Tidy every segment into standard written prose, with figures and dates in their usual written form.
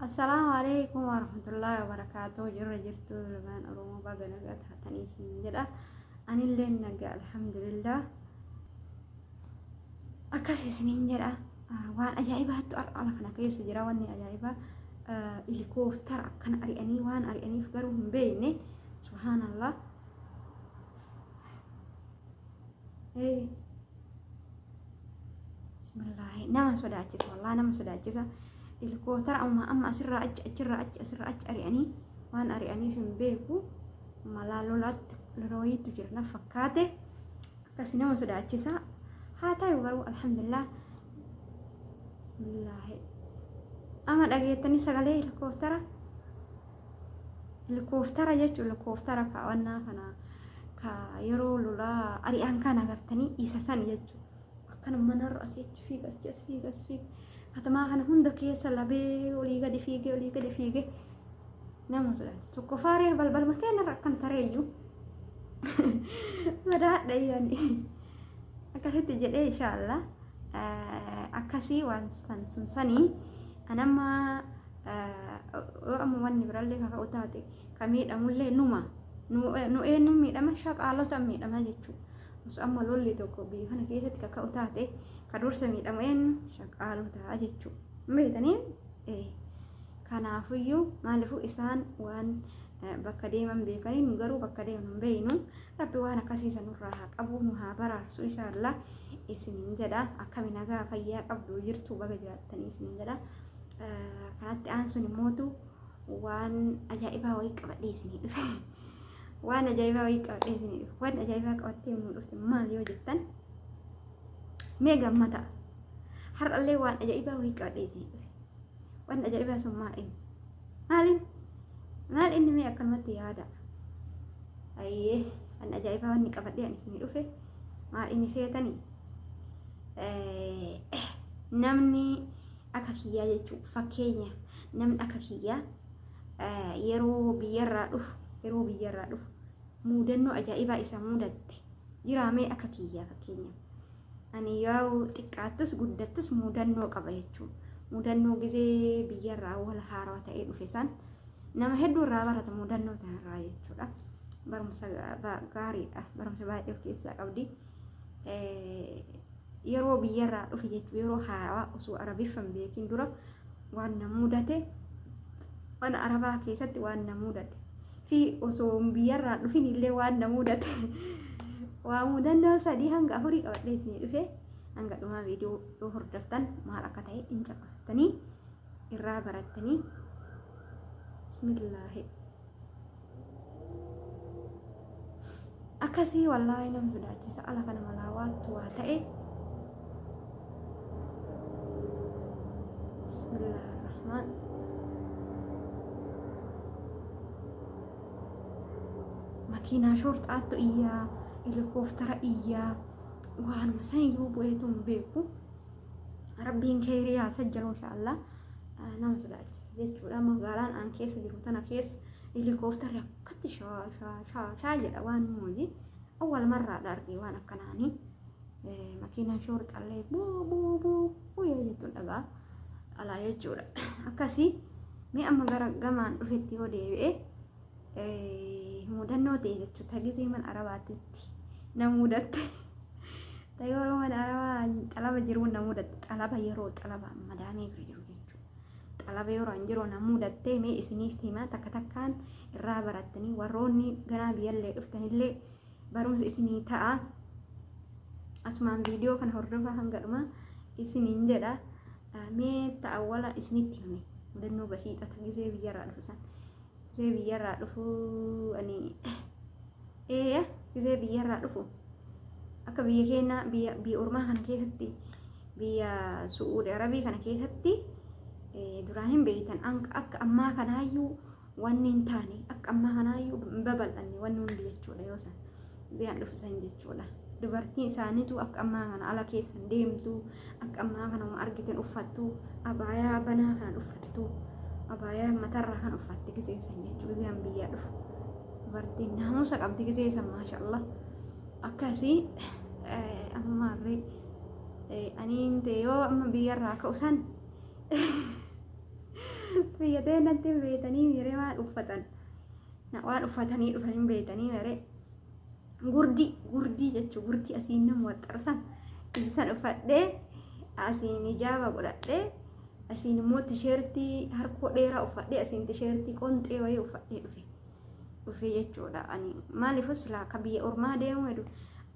السلام عليكم ورحمة الله وبركاته. جرتو لمن أروم بقى نجات هتني سنين جدا أنا اللي نجا الحمد لله أكاسي سنين جدا. وان أجايبها تقرأ لك أنا كيس جرا واني أجايبها اللي كوفتر كان أرياني وان أرياني فقرهم بيني سبحان الله. إيه بسم الله نما سوداجس والله نما سوداجس الكوتر أما أسر أج أرياني وان أرياني في بيكو ملالولات لروي تجرنا فكاته كاسي نما سوداجس هاتا يوغرو الحمد لله بسم الله. أما دقيتني سغالي الكوفتر جيتو الكوفتر كأوانا كنا كيرو لولا أريان كان أغرتني إساسان جيتو كان منر أسيج فيك كتما كان هندك يسلا بي وليغا دي فيغي نامو سلا سكوفاري بل مكان ركن تريو بدا دياني أكاسي تجد إن شاء الله. أكاسي وان سنساني أنا ما أمو واني برالي كاوتاتي كميد أمولي نوما نومي دما شاك آلو تمي دما جيتشو بس أما لولي توكو بي كان كيست كاوتاتي كدور سمي دمين شاك آلو تا جيتشو ميدانين إيه كان عفويو مالفو إسان وان bakka deeman beekanii garuu bakka deeman beeynu rabbi waan akkasii sanurraa qabu nu haa baraarsu inshallah isiniin jedha. akkami nagaa fayyaa qabdu jirtu baga jiraattanii isiniin jedha. kanatti aansun immootu waan ajaa'ibaa wayii qabadhee isinii dhufe waan ajaa'ibaa wayii qabadhee isinii dhufe waan ajaa'ibaa qabattee nu dhufte maal yoo jettan mee gammata har'allee waan ajaa'ibaa wayii qabadhee isinii dhufe waan ajaa'ibaa sun maaliin maal inni mee akkanumatti yaada ayyee an ajaa'ibaa wanni qabadhee an isinii dhufe maal inni seetanii namni akka kiyyaa jechuu fakkeenya namni akka kiyyaa yeroo biyyarraa dhufu muudannoo ajaa'ibaa isa muudatte jiraamee akka kiyyaa fakkeenya ani yoo xiqqaattus guddattus muudannoo qaba jechuu muudannoo gizee biyyarraa wal haaraa ta'ee dhufe san nama hedduu irraa barata muudannoo tanarraa jechuudha. barumsa gaariidha barumsa baay'ee of keessaa qabdi. yeroo biyyarraa dhufe jechuu yeroo haarawaa osoo arabiffan beekin dura waan na mudate waan arabaa keessatti waan na mudate fi osoo biyyarraa dhufin illee waan na mudate waa mudannoo 3 hanga 4 qabadhee isinii dhufe hanga dhumaa viidiyoo yoo hordoftan maal akka ta'e incafattanii irraa barattanii bismillaahi akkasii wallaahi nam sodaachisa ala kana malaawaattu waa ta'e. bismillahirrahmaan makiinaa shorxaattu iyyaa helikooftara iyyaa waanuma san iyyuu bu'eetuun beeku rabbiin keeriyaa sajjalu inshaallah nama sodaachisa jechuudha. magaalaan aan keessa jiru tana keessa helikooftara akkatti shaa jedha waan muuji awwal marraa argee waan akkanaanii makiinaan shorxallee buu yoo jettuun dhagaa alaa jechuudha. akkasii mee amma gara gamaan dhufetti yoo deebi'e muudannoo ta'e jechuudha. tagisee man arabaatitti na muudatte yeroo man arabaa xalaba jiru na muudatte xalaba yeroo xalaba madaamee jiru jechuudha. xalaba yeroo an jiru na muudatte mee isiniif himaa takka takkaan irraa barattanii warroonni ganaa biyyallee dhuftanillee barumsa isinii ta'a. asumaan viidiyoo kana hordofa hanga dhuma isiniin jedha. mee ta'awwala isinitti hime mudannoo basiixa tagisee biyyarraa dhufusan gisee biyyarraa dhufu ani gisee biyyarraa dhufu akka biyya keenya biyya ormaa kana keessatti biyya Su'uudi Arabii kana keessatti duraan hin beektan akka ammaa kanaayyuu wanni hin taane akka ammaa kanaayyuu hin babal'anne wanni hundi jechuudha. yoo san gisee dhufusan jechuudha. dubartiin isaaniitu akka ammaa kana ala keessan deemtu akka ammaa kana argitan uffattu abaayaa banaa kan uffattu abaayaa matarraa kan uffatti giseessan jechuudha. giseen biyyaa dhufu dubartiin naamusa qabdi giseessan maashaallah. akkasii ammaarree aniin ta'e yoo amma biyyarraa ka'usan biyya teenatti hin beekanii miree waan uffatan waan uffatanii dhufan hin beekanii miree gurdii jechuun gurdii asiin nama waxxarsan isaan uffadhee asiin ijaaba godhadhee asiin immoo tisheertii harkoo dheeraa uffadhee asiin tisheertii qonxee wayii uffadhee dhufe jechuudha. Ani maaliifus laaka biyya ormaa deemu hedduu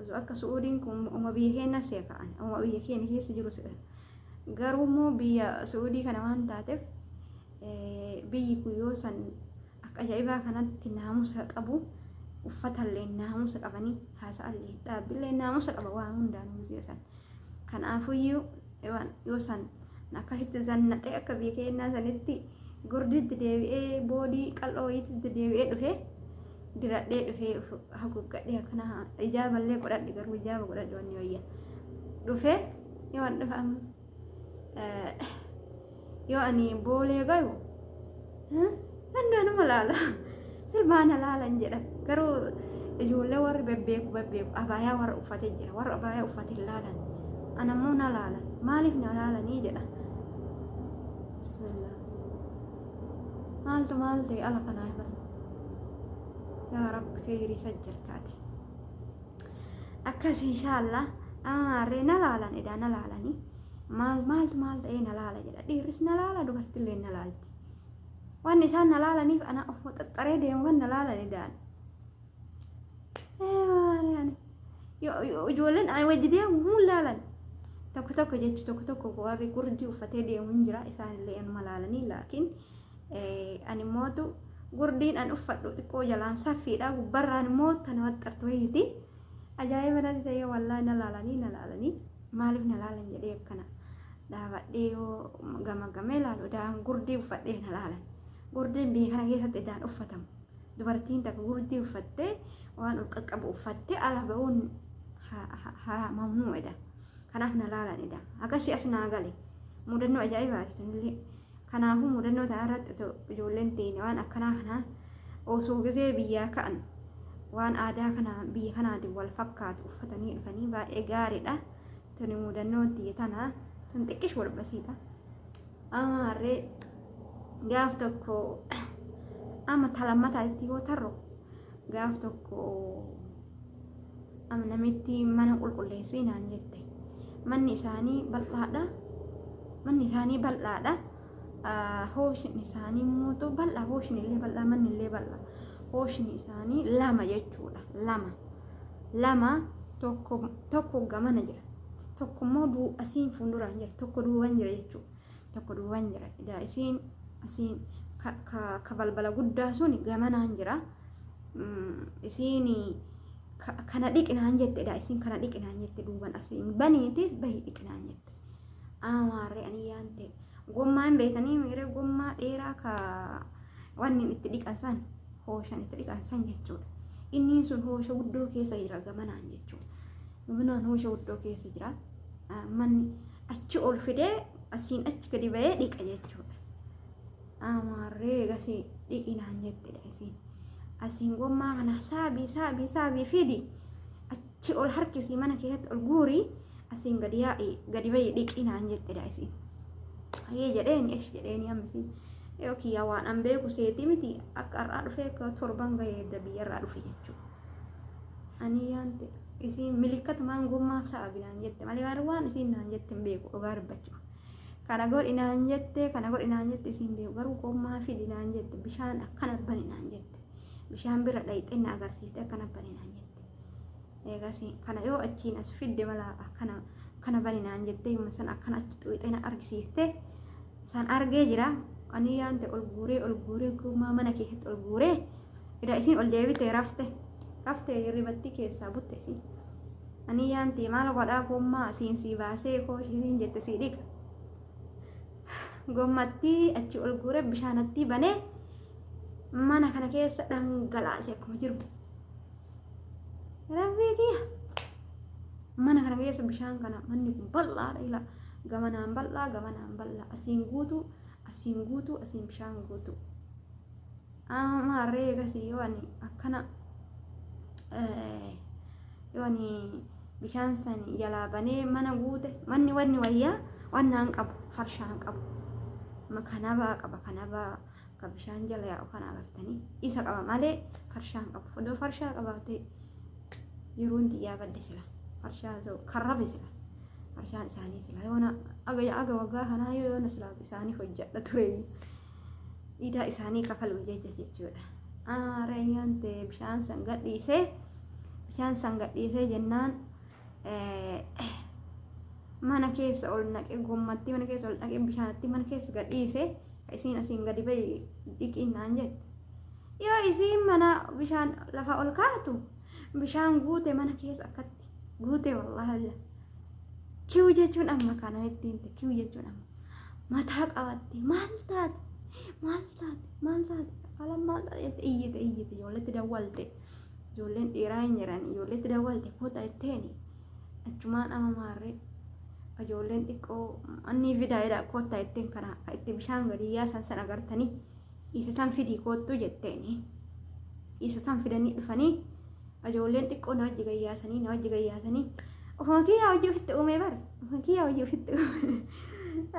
osoo akka Suudiin kun uma biyya keenya seeqa'an uma biyya keenya keessa jiru seeqan garuu immoo biyya Suudii kana waan taateef biyyi kun yoo san akka ajaa'ibaa kanatti naamusa qabu uffatallee naamusa qabanii haasa'allee dhaabbillee naamusa qaba waan hundaan muuziyeessan kanaafuyyuu yoo san akkasitti zannaqee akka biyya keenyaa sanitti gurditti deebi'ee boodii qal'oo wayiitti deebi'ee dhufee diradhee dhufee haguuggadhee akkana ijaaballee godhadhe garuu ijaaba godhadhe wanni wayya dhufee yoo an dhufamu yoo ani boolee gayu handaanuma laala silmaana laalan jedhan garuu ijoollee warri bebbeeku abaayaa warra uffatee jira warra abaayaa uffatee laalan anammoo na laalan maaliif na laalanii jedha maaltu maal ta'e ala kanaa ifan yaa rabbi khayrii sajjarkaati akkas inshaallah amaarree na laalan edaa na laalanii maal ta'ee na laala jedha dhiirris na laala dubartillee na laalti waan isaan na laalaniif ana of xaxxaree deemu kan na laalan edaan ijoolleen ay wajji deemu mun laalan tokko jechu tokko warri gurdii uffatee deemu hin jira isaanillee anuma laalanii laakiin ani mootu gurdiin an uffadhu xiqqoo jalaan saffiidha gubbarraan immoo tan waxxartu wayiiti ajaa'iba natti ta'ee wallaahi na laalanii maaliif na laalan jedhee akkana dhaabadhee yoo gamagamee laalu daan gurdii uffadhee na laalan gurdiin biyya kana keessatti daan uffatamu dubartiin takka gurdii uffattee waan ol qaqqabu uffattee ala ba'uun mamnuu'edha kanaaf na laalanidha akkasii as naa gale mudannoo ajaa'ibaati tunillee kanaafuu mudannoo ta'an irratti ijoolleen teenya waan akkanaa kanaa osoo gisee biyyaa ka'an waan aadaa kana biyya kanaatiin wal fakkaatu uffatanii dhufanii baay'ee gaariidha. Tuni mudannoo tiyya tana tun xiqqeesh wal basiidha. Amaarree gaaf tokko ama talammataatti yoo tarro gaaf tokko namitti mana qulqulleessii naan jette manni isaanii bal'aadha. Hooshin isaanii mootu bal'aa hooshin illee bal'aa manni illee bal'aa hooshin isaanii lama jechuudha lama tokko gamana jira tokko immoo asiin fuulduraan jira tokko duuban jira jechuudha tokko duuban jira ida asiin ka balbala guddaa sun gamanaan jira isiin kana dhiqinaan jette ida isiin kana dhiqinaan jette duuban asiin baniitis bahi dhiqinaan jette amaarree ani yaante gommaan beekanii miira gommaa dheeraa ka wanni itti dhiqansan hooshan itti dhiqansan jechuudha. Inni sun hoosha guddoo keessa jira gamanaan jechuudha. Gamanaan hoosha guddoo keessa jira. Manni achi ol fidee asiin achi gadi ba'ee dhiqa jechuudha. Amaarree gasii dhiqinaan jettedha isiin. Asiin gommaa kana saabii fidi achi ol harkisii mana keessatti ol guurii asiin gadi ba'ee dhiqinaan jettedha isiin. Ayee jedheeni ammisi yookiin yaa waan an beeku seetii miti akka har'aa dhufee akka torban gahee biyyarraa dhufe jechuudha. Ani yaante isiin milikkata maan gommaa sa'a binaan jette malee waan isiin naan jette hin beeku dhugaa dubbachuuf. Kana godhinaan jette isiin beeku garuu gommaa fidi naan jette bishaan akkana bani naan jette bishaan bira dhayixee na agarsiifte akkana bani naan jette. Eegas kana yoo achiin as fidde mala kana bani naan jette yomma san akkana achi xuuxee na argisiifte san argee jira. Ani yaante ol guuree gommaa mana keessatti ol guuree ida isiin ol deebitee raftee hirribatti keessaa butte isiin. Ani yaante maal godhaa gommaa asiin sii baasee kooshiin jette sii dhiqa. Gommatti achi ol guuree bishaanatti banee mana kana keessa dhangalaasee akkuma jiru. Rabbii kiyya mana kana keessa bishaan kana manni kun bal'aadha ila gamanaan bal'aa asiin guutuu asiin bishaan guutuu. Amaarree gasii yoo ani akkana yoo ani bishaan san jalaa banee mana guute manni wanni wayyaa wannaan qabu farshaan qabu kanabaa qaba kanabaa ka bishaan jala yaa'u kana agartanii isa qaba malee farshaan qabu odoo farshaa qabaatee yeroo hundi yaabadde sila farshaa karrabe sila farshaan isaanii sila yoona aga waggaa kanaa yoona sila isaanii hojjedha ture ida isaanii kafaluu jechuudha. Reeyyan ta'e bishaan san gadhiisee jennaan mana keessa ol naqee gommatti mana keessa ol naqee bishaanatti mana keessa gadhiisee isiin asiin gadi bahi dhiqinnaan jette. Yoo isiin mana bishaan lafa ol kaatu bishaan guute mana keessa akkatti guute wallaahi kiu jechuun amma kana ittiin ta'e kiu jechuun amma mataa qabatte maal taate maal taate iyyite ijoolletti dawwalte ijoolleen dhiiraa hin jiran ijoolletti dawwalte koota itteeni achumaan ama maarree ijoolleen xiqqoo anni vidaayidha koota itteen kana itti bishaan gadi yaasan san agartanii isa san fidii koottu jetteeni isa san fidanii dhufanii ijoolleen xiqqoo na wajji gayyaasanii ofuma kiyyaa hojii ofitti uume bar ofuma kiyyaa hojii ofitti uume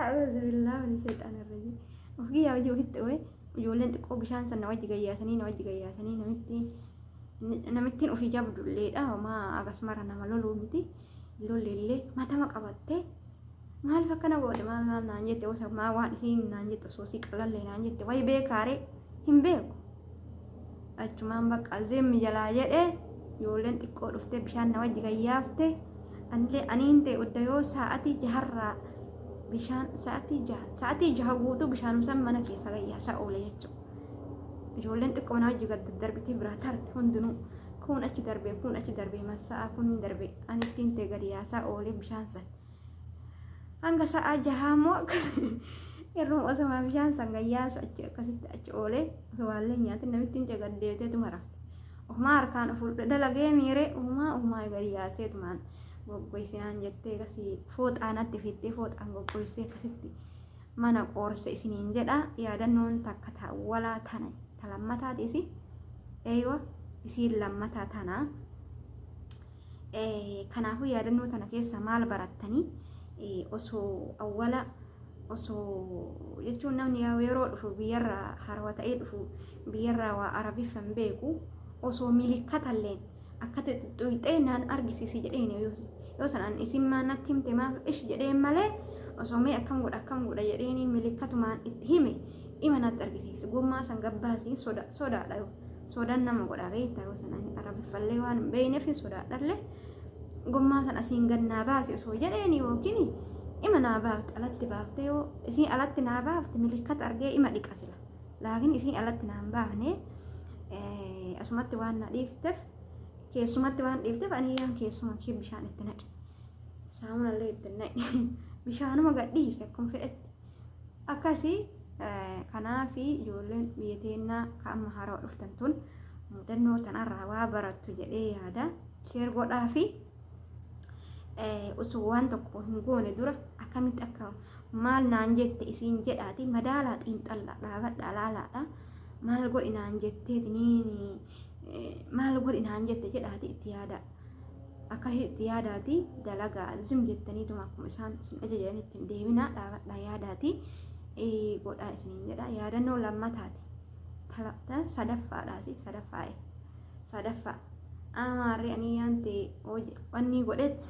a'uuzu billaahi min shayxaanir rajiim ofuma kiyyaa hojii ofitti uume ijoolleen xiqqoo bishaan san na wajji gayyaasanii namittiin ofii jabdulleedha homaa agasmara nama loluu miti lolleellee matama qabattee maaliif akkana godhe maal naan jette osa maa waan isiin naan jette soosii qalallee naan jette wayi beekaare hin beeku achumaan bakka zeemmi jalaa jedhee ijoolleen xiqqoo dhuftee bishaan na wajji gayyaafte aniin ta'e odda yoo sa'atii jaharraa bishaan sa'atii jaha guutuu bishaan san mana keessa gayyaasaa oole jechuudha. Ijoolleen xiqqoo na wajji gad darbitee biraa tarte hundinuu kun achi darbee masaa kun darbe ani ittiin ta'e gadi yaasaa oole bishaan san hanga sa'a jahaa moo yeroo osoma bishaan san gayyaasu achi akkasitti achi oole osoo nyaate namittiin ta'e gad deeteetu marafte. Ofumaa harkaan fuudhee dalagee miiree ofumaa gadi yaaseetumaan goggoysaan jettee akkasii fooxaanatti fittee fooxaan goggoysee akkasitti mana qoorse isiniin jedha yaadannoon takka taawwalaa tana talammataatiisi eeywa isiin lammataa tanaa kanaafuu yaadannoo tana keessa maal barattanii osoo awwala osoo jechuun namni yeroo dhufu biyyarraa harwa ta'ee dhufu biyyarraa waa arabiffan beeku osoo milikkatalleen akkatti xuxuuxee naan argisiisi jedheen yoo sanaan isin maanatti himte maaf ish jedheen malee osoo mee akkam godha jedheeni milikkatumaan itti hime ima natti argisiisi gommaa san gabbaasii sodaadha sodaan nama godha beektaa yoo sanaan arabiffallee waan hin beekneef sodaadhallee gommaa san asiin gannaa baasi osoo jedheeni yookiin ima naa baafte alatti baafte yoo isin alatti naa baafte milikkata argee ima dhiqasila laakiin isin alatti naa hin baafne asumatti waan na dhiifteef keessumatti waan dhiifteef aniyaan keessuma kee bishaan itti naqe saamunallee itti naqe bishaanuma gadhiise akkuma fedhetti akkasii kanaafi ijoolleen biyya teennaa ka amma haarawaa dhuftan tun mudannoo tanarraa waa barattu jedhee yaada sheer godhaa fi osoo waan tokko hin goone dura akkamitti akka maal naan jette isiin jedhaati madaalaa xiinxallaa dhaabadhaa laalaadha maal godhi naan jetteetiniini maal godhi naan jette jedhaati itti yaada akka itti yaadaati dalagaa zim jettaniituma akkuma isaan isin ajajan ittiin deebinaa dhaabadhaa yaadaati godhaa isiniin jedha yaadannoo lammataati talapta sadaffaadhaasi sadaffaa amaarri aniyaan ta'e wanni godhet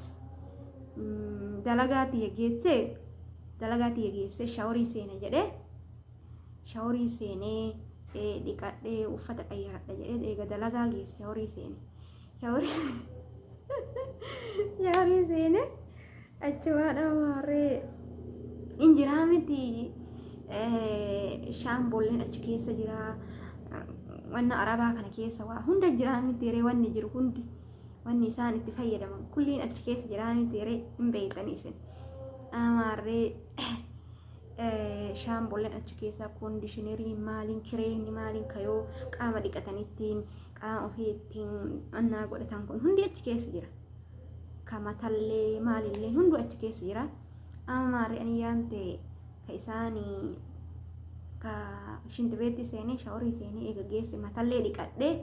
dalagaati geesse shaaworii seene jedhe shaaworii seenee dhiqadhee uffata qayyaradha jedhee eega dalagaa geesse shaaworii seene achumaadha maarree injiraa miti shaambolleen achi keessa jira wanna arabaa kana keessa waa hunda jiraa miti ree wanni jiru hundi wanni isaan itti fayyadaman kulliin achi keessa jiraa miti ree hin beeytan isin amaarree shaambolleen achi keessa koondishinerii maaliin kireemni maaliin kayoo qaama dhiqatanittiin qaama ofii ittiin annaa godhatan kun hundi achi keessa jira kamatallee maalillee hundu achi keessa jira amaarree aniyaan ta'e ka isaanii ka shintibeetti seenee shaaworii seenee eega geesse matallee dhiqadhee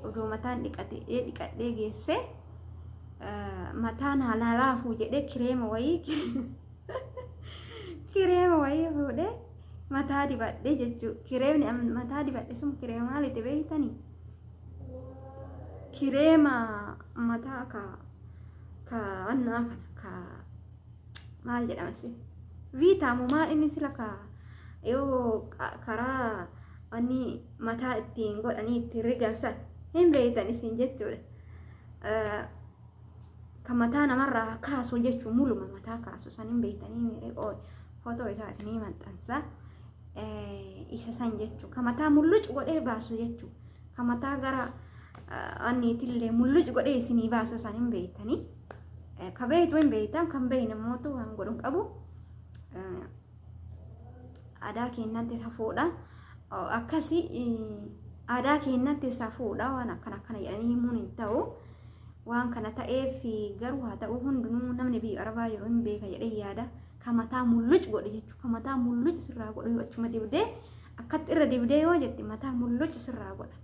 odoo mataan dhiqadhee geesse mataan haalaafuu jedhee kireema wayii kireema wayii fuudhee mataa dibadhee jechuudha. Kireemni mataa dibadhe sun kireema maaliiti beektanii? Kireema mataa ka annaa kana maal jedhama si? Viitaamu maal inni sila yoo karaa wanni mataa ittiin godhanii ittiin rigansan hin beektan isin jechuudha. Kan mataa namarraa kaasu jechuun muluma mataa kaasu san hin beektanii miidhee footoo isaa isinii maxxansa. Isa san jechuudha. Kan mataa mullucu godhee baasu jechuudha. Kan mataa gara anniitillee mullucu godhee isinii baasu san hin beektanii. Kan beektu hin beektan kan beekne mootu waan godhu qabu. Aadaa keenyatti safuudha. Akkasii aadaa keenyatti safuudha waan akkana jedhanii himuun hin ta'u. Waan kana ta'eef garuu haa ta'u hundinuu namni biyya arabaa yeroo hin beeka jedhee yaada. Kan mataa mullucu godhe jechuudha. Kan mataa mullucu sirraa godhe achuma dibdee akkatti irra dibdee yoo jette mataa mullucu sirraa godha.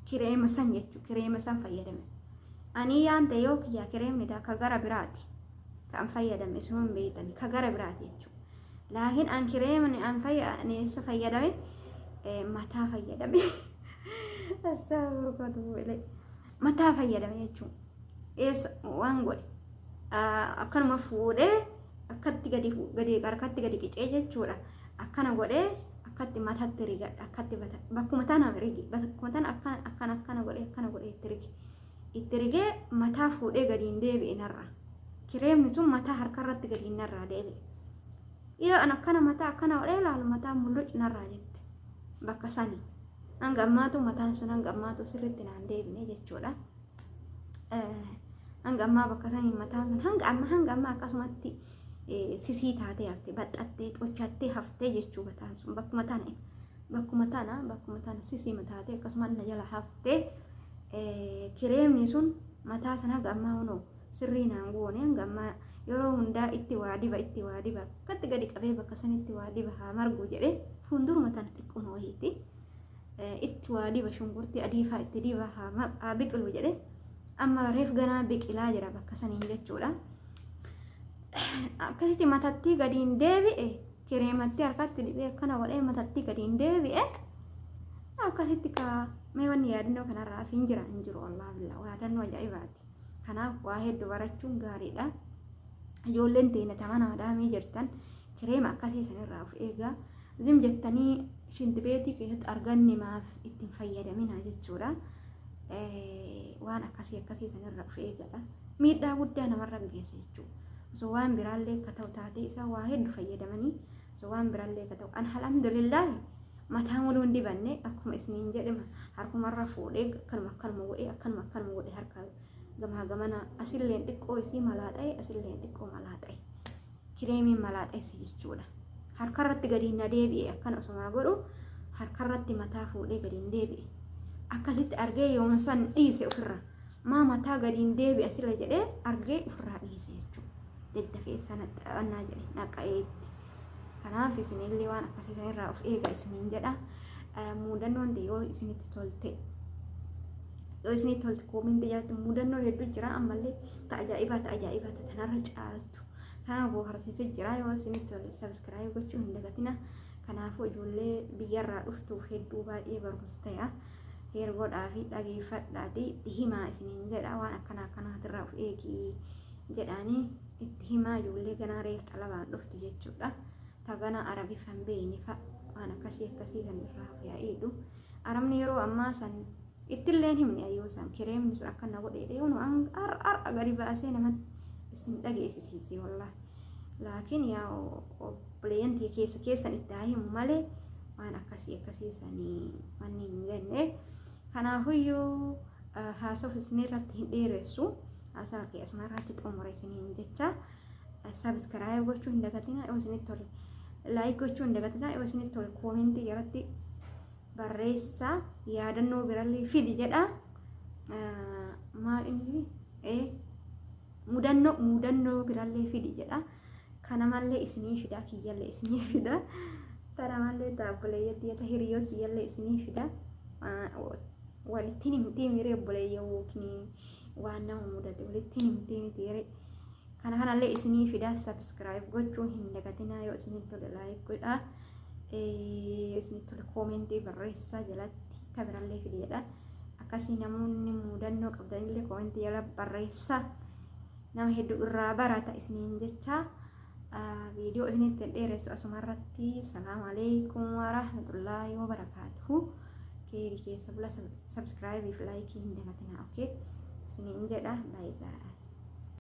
Kireema san jechuudha. Kireema san fayyadame. Ani yaante yoo kiyyaa kireemni ka gara biraati. Kan fayyadame sun hin beektan ka gara biraati jechuudha. Laakiin an kireemni an fayyadame mataa fayyadame. Mataa fayyadame jechuudha. Waan godhe akkanuma fuudhee akkatti gadi harkatti gadi qicee jechuudha. Akkana godhee akkatti mataatti rigadha. Akkatti bakkuma tana rigi bakkuma tana akkana godhee itti rigee mataa fuudhee gadi hin deebi'e narra. Kireemni sun mataa harkarratti gadi narraa deebi'e. Yoo an akkana mataa akkana godhee ilaalu mataa mullucu narraa jette bakka sanii. Hanga ammaatu mataan sun hanga ammaatu sirriitti naan deebine jechuudha. Hanga ammaa bakka sanii mataan sun hanga ammaa akkasumatti sisii taatee haftee baxxattee xochattee haftee jechuu mataan sun bakkuma tana sisii mataatee akkasuma na jala haftee kireemni sun mataa sana hanga ammaa hunoo sirrii naan goone hanga ammaa yeroo hundaa itti waa diba akkatti gadi qabee bakka sanitti waa diba haa margu jedhee fuulduruma tana xiqquma wayiiti. Itti waa diba shunkurtii adii fa'aa itti diba haa biqilu jedhee amma reef ganaa biqilaa jira bakka saniin jechuudha. Akkasitti matatti gadi hin deebi'e kireematti harkatti dibee akkana godhee matatti gadi hin deebi'e akkasitti mee wanni yaadannoo kanarraa fi hin jiru wallaahi billaa yaadannoo ajaa'ibaati. Kanaaf waa hedduu barachuun gaariidha. Ijoolleen teenya tamana madaamii jirtan kireema akkasii sanirraa of eegaa. Zim jettanii shintibeetii keessatti arganne maaf ittiin fayyadamina jechuudha. Waan akkasii sanirraa of eegadha. Miidhaa guddaa namarra geessa jechuudha. So waan biraallee akka ta'u taatee isaa waa hedduu fayyadamanii so waan biraallee akka ta'u an alhamdulillah mataa muluu hin dibanne akkuma isiniin jedhama harkumarra fuudhee akkanuma godhee harka gamaa gamana asilleen xiqqoo isii malaaxee asilleen xiqqoo malaaxee kireemiin malaaxee jechuudha. Harkarratti gadi na deebi'e akkana osoo godhu harkarratti mataa fuudhee gadi hin deebi'e akkasitti argee yooma san dhiise ofirra maa mataa gadi hin deebi'e asirra jedhee argee ofirraa dhiise jechuudha. Daddafee sanatti dhawannaa jedhe naqa'eetti. Kanaaf isinillee waan akkasii sanirraa of eegaa isiniin jedha. Muudannoon yoo isinitti tolte koominti jalatti muudannoo hedduu jira ammallee ta'ajaa'ibaa tanarra caaltu. Kanaaf bohaarsiisee jira yoo isinitti tolte sabiskiraayib gochuu hin dagatina. Kanaafuu ijoollee biyyarraa dhuftuuf hedduu baay'ee barumsa ta'a. Hergodhaa fi dhageeffadhaatii himaa isiniin jedha waan akkanaatirraa of eegii jedhanii itti himaa ijoollee ganaa reef xalabaan dhuftu jechuudha. Tagana arabiffan beeyni fa'a waan akkasii kan irraa yaa'edhu. Arabni yeroo ammaa san ittilleen himne ayyoo san kireemni sun akkana godheedha yoo har'a gadi baasee namatti isin dhageessisiise wallaahi. Laakiin yaa obboleeyyantii keessan itti haa himu malee waan akkasii sanii wanni hin jenne. Kanaafuyyuu haasawaa isinirratti hin dheeressu. Asa ke asmarratti xumura isiniin jecha subscribe gochuu hin dagatina yoo isinitti tole like gochuu hin dagatina yoo isinitti tole comment jalatti barreessa yaadannoo birallee fidi jedha maal inni mudannoo birallee fidi jedha kana mallee isinii fida kiyyallee isinii fida tara mallee taabboleeyyatti hiriyooti yallee isinii fida walitti himtii miree obboleeyyaa wookinii waan nama mudate walitti himtee miti kanallee isinii fida subscribe gochuu hin dagatinaa yoo isinitti tole like godhaa isinitti tole koomentii barreessaa jalatti tabirallee fideedha akkasii namoonni mudannoo qabdanillee koomentii jala barreessaa nama hedduu irraa barata isiniin jecha viidiyoo isinitti dheeressu asumarratti salaamu alaykum warahmatullaahi wabarakaatuhu keessa bula subscribe fi like hin dagatinaa okay isiniin jedha bye bye